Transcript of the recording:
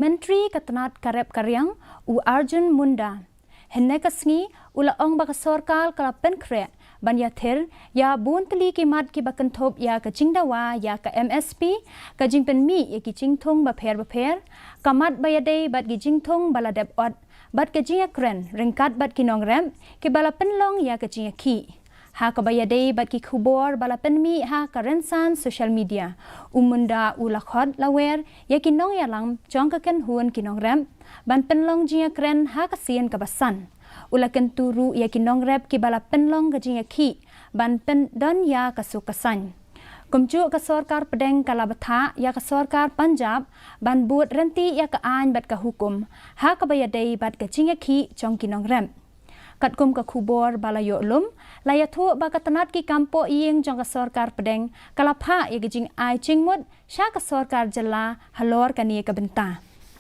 Menteri Ketenat Kareb Karyang U Arjun Munda hendak kesni ula ong baka sorkal kala penkret ban ya thir ya bun teli kimat ki bakentop ya ka jingdawa ya ka MSP ka jingpen mi ya ki jingthong ba pher kamat bayade bat ki jingthong baladep ot bat ka jinga kren ringkat bat ki nongrem ki bala penlong ya ka jinga ki ha ka bayade bat ki khubor bala penmi ha ka rensan social media umunda ulakhot lawer ya ki nong ya lang chong ka ken huan ki nongrem ban penlong jinga kren ha ka sien ka basan ulakan turu ya ki nongrep ki bala penlong ka jinga ki ban pen don ya ka sukasan kumcu ka sorkar pedeng kalabatha ya ka sorkar Punjab ban buat renti ya ka an bat ka hukum ha ka bayade bat ka jinga ki chong ki nongrem kat kum ka khubor bala yo lum laya thu ba ka tanat ki kampo ieng jong ka sorkar pedeng kalapha ya ka jing ai chingmut sha ka sorkar jala halor ka ni ka benta